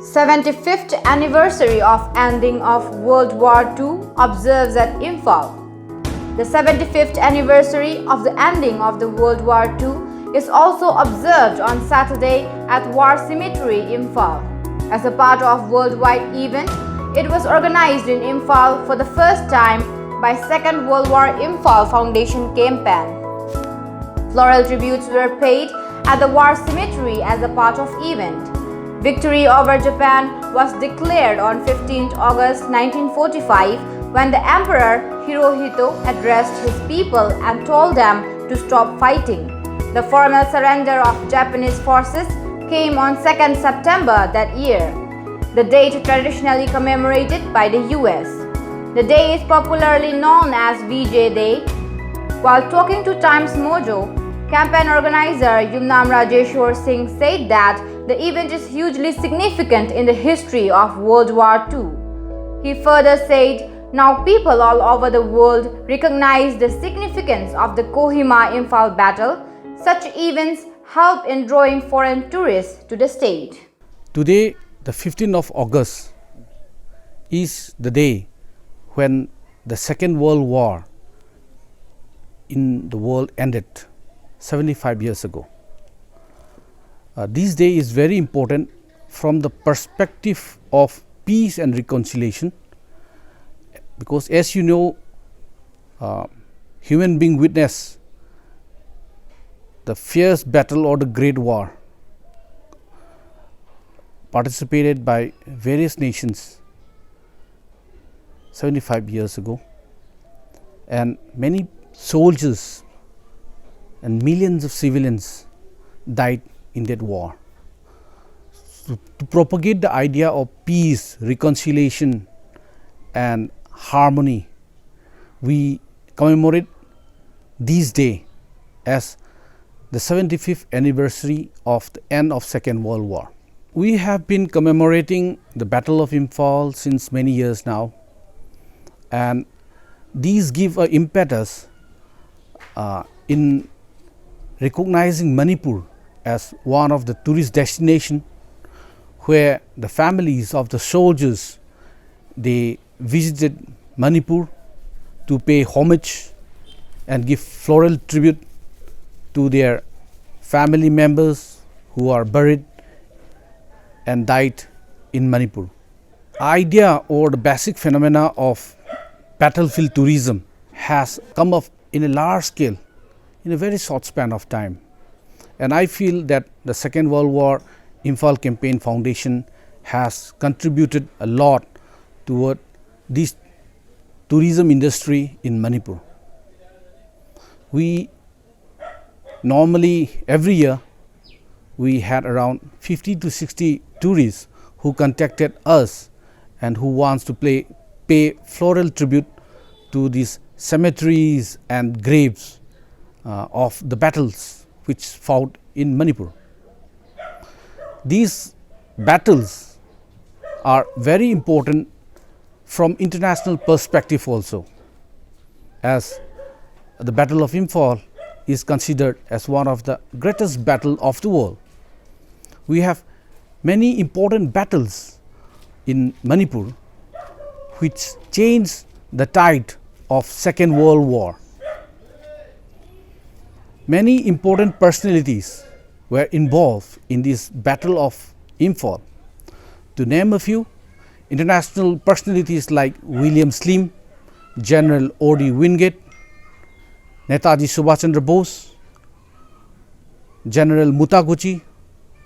75th anniversary of ending of World War II observes at Imphal. The 75th anniversary of the ending of the World War II is also observed on Saturday at War Cemetery Imphal. As a part of worldwide event, it was organized in Imphal for the first time by Second World War Imphal Foundation campaign. Floral tributes were paid at the War Cemetery as a part of event. Victory over Japan was declared on 15th August 1945 when the Emperor Hirohito addressed his people and told them to stop fighting. The formal surrender of Japanese forces came on 2nd September that year, the date traditionally commemorated by the US. The day is popularly known as VJ Day. While talking to TimesMojo, campaign organizer Yumnan Rajesohor Singh said that the event is hugely significant in the history of World War II. He further said, now people all over the world recognize the significance of the Kohima-Imphal battle. Such events help in drawing foreign tourists to the state. Today, the 15th of August, is the day when the Second World War in the world ended 75 years ago. This day is very important from the perspective of peace and reconciliation, because as you know, human being witnessed the fierce battle or the Great War participated by various nations 75 years ago, and many soldiers and millions of civilians died in that war. So, to propagate the idea of peace, reconciliation and harmony, we commemorate this day as the 75th anniversary of the end of Second World War. We have been commemorating the Battle of Imphal since many years now, and these give an impetus in recognizing Manipur as one of the tourist destinations where the families of the soldiers, they visited Manipur to pay homage and give floral tribute to their family members who are buried and died in Manipur. Idea or the basic phenomena of battlefield tourism has come up in a large scale in a very short span of time. And I feel that the Second World War Imphal Campaign Foundation has contributed a lot toward this tourism industry in Manipur. We normally every year we had around 50 to 60 tourists who contacted us and who wants to pay floral tribute to these cemeteries and graves of the battles which fought in Manipur. These battles are very important from international perspective also, as the Battle of Imphal is considered as one of the greatest battle of the world. We have many important battles in Manipur which changed the tide of Second World War. Many important personalities were involved in this Battle of Imphal. To name a few, international personalities like William Slim, General O.D. Wingate, Netaji Subhash Chandra Bose, General Mutaguchi,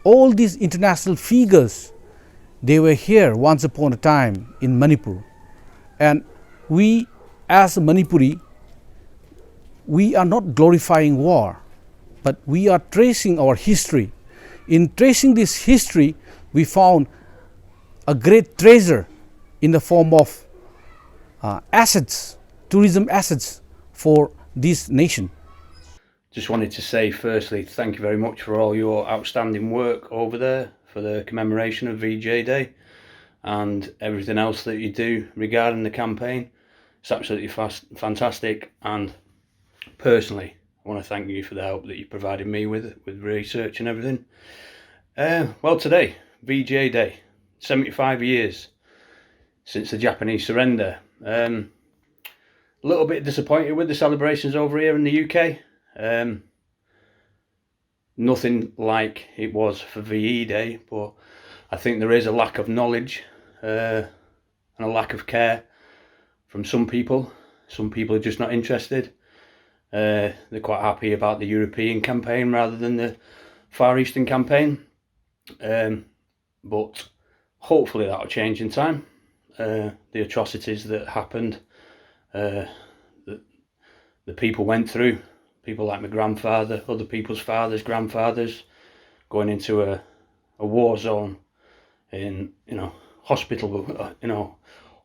all these international figures, they were here once upon a time in Manipur. And we as a Manipuri, we are not glorifying war, but we are tracing our history. In tracing this history, we found a great treasure in the form of assets, tourism assets for this nation. Just wanted to say firstly, thank you very much for all your outstanding work over there for the commemoration of VJ Day and everything else that you do regarding the campaign. It's absolutely fantastic, and personally I want to thank you for the help that you provided me with research and everything. Well, today, VJ Day, 75 years since the Japanese surrender. A little bit disappointed with the celebrations over here in the UK. Nothing like it was for VE Day, but I think there is a lack of knowledge and a lack of care from some people. Some people are just not interested. They're quite happy about the European campaign rather than the Far Eastern campaign. But hopefully that'll change in time. The atrocities that happened, that the people went through, people like my grandfather, other people's fathers, grandfathers, going into a war zone in, hospital,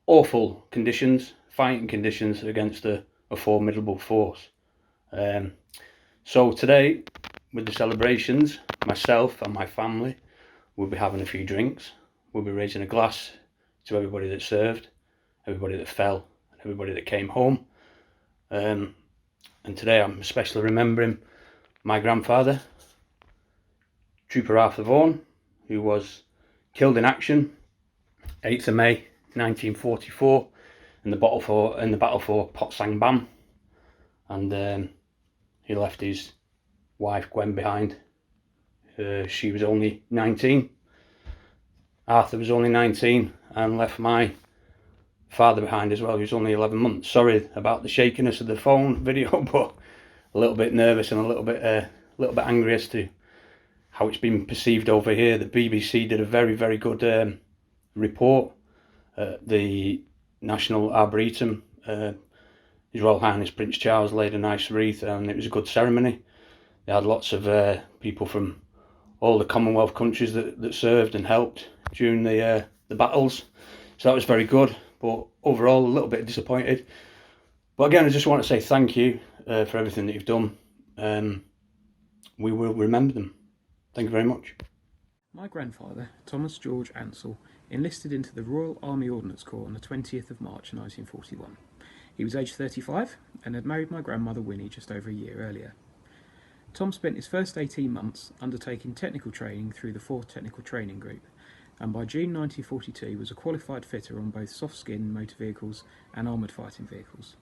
awful conditions, fighting conditions against a formidable force. So today, with the celebrations, myself and my family will be having a few drinks. We'll be raising a glass to everybody that served, everybody that fell, and everybody that came home. And today I'm especially remembering my grandfather, Trooper Arthur Vaughan, who was killed in action 8th of May 1944 in the battle for Potsdam Bam, and he left his wife Gwen behind. She was only 19. Arthur was only 19 and left my father behind as well. He was only 11 months. Sorry about the shakiness of the phone video, but a little bit nervous and a little bit angry as to how it's been perceived over here. The BBC did a very, very good report. The National Arboretum, His Royal Highness Prince Charles laid a nice wreath, and it was a good ceremony. They had lots of people from all the Commonwealth countries that served and helped during the battles, so that was very good. But overall, a little bit disappointed. But again, I just want to say thank you for everything that you've done. We will remember them. Thank you very much. My grandfather, Thomas George Ansell, enlisted into the Royal Army Ordnance Corps on the 20th of March 1941. He was aged 35 and had married my grandmother Winnie just over a year earlier. Tom spent his first 18 months undertaking technical training through the 4th Technical Training Group, and by June 1942 was a qualified fitter on both soft-skin motor vehicles and armoured fighting vehicles.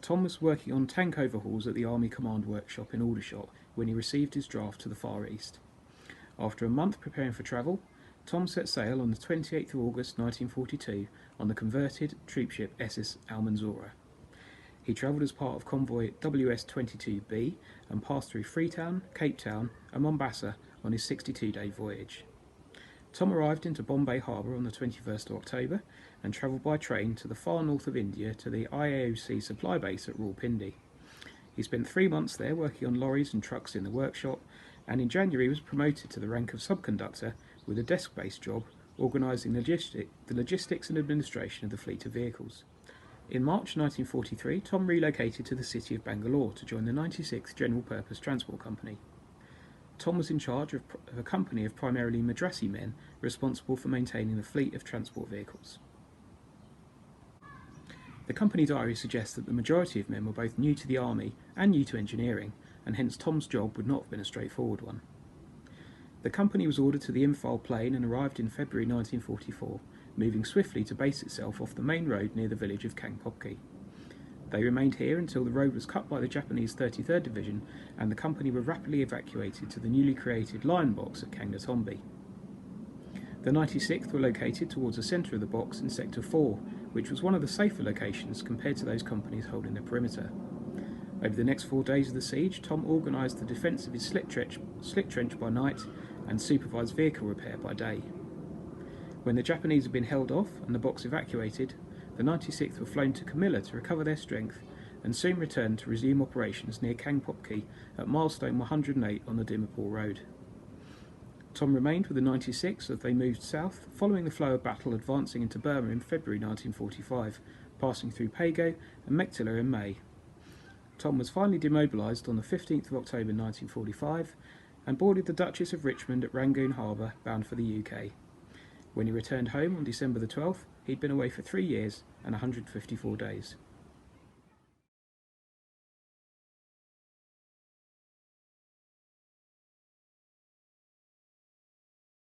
Tom was working on tank overhauls at the Army Command Workshop in Aldershot when he received his draft to the Far East. After a month preparing for travel, Tom set sail on the 28th of August 1942 on the converted troopship SS Almanzora. He travelled as part of convoy WS-22B and passed through Freetown, Cape Town and Mombasa on his 62-day voyage. Tom arrived into Bombay Harbour on the 21st of October and travelled by train to the far north of India to the IAOC supply base at Rawalpindi. He spent 3 months there working on lorries and trucks in the workshop, and in January was promoted to the rank of subconductor with a desk-based job organising the logistics and administration of the fleet of vehicles. In March 1943, Tom relocated to the city of Bangalore to join the 96th General Purpose Transport Company. Tom was in charge of a company of primarily Madrasi men responsible for maintaining the fleet of transport vehicles. The company diary suggests that the majority of men were both new to the army and new to engineering, and hence Tom's job would not have been a straightforward one. The company was ordered to the Imphal plain and arrived in February 1944, moving swiftly to base itself off the main road near the village of Kangpokpi. They remained here until the road was cut by the Japanese 33rd Division and the company were rapidly evacuated to the newly created Lion Box at Kangnatombi. The 96th were located towards the centre of the box in Sector 4, which was one of the safer locations compared to those companies holding the perimeter. Over the next 4 days of the siege, Tom organised the defence of his slick trench by night and supervised vehicle repair by day. When the Japanese had been held off and the box evacuated, the 96th were flown to Camilla to recover their strength and soon returned to resume operations near Kangpokpi at milestone 108 on the Dimapur Road. Tom remained with the 96th as they moved south, following the flow of battle advancing into Burma in February 1945, passing through Pago and Mektila in May. Tom was finally demobilised on the 15th of October 1945 and boarded the Duchess of Richmond at Rangoon Harbour, bound for the UK. When he returned home on December the 12th, he'd been away for 3 years and 154 days.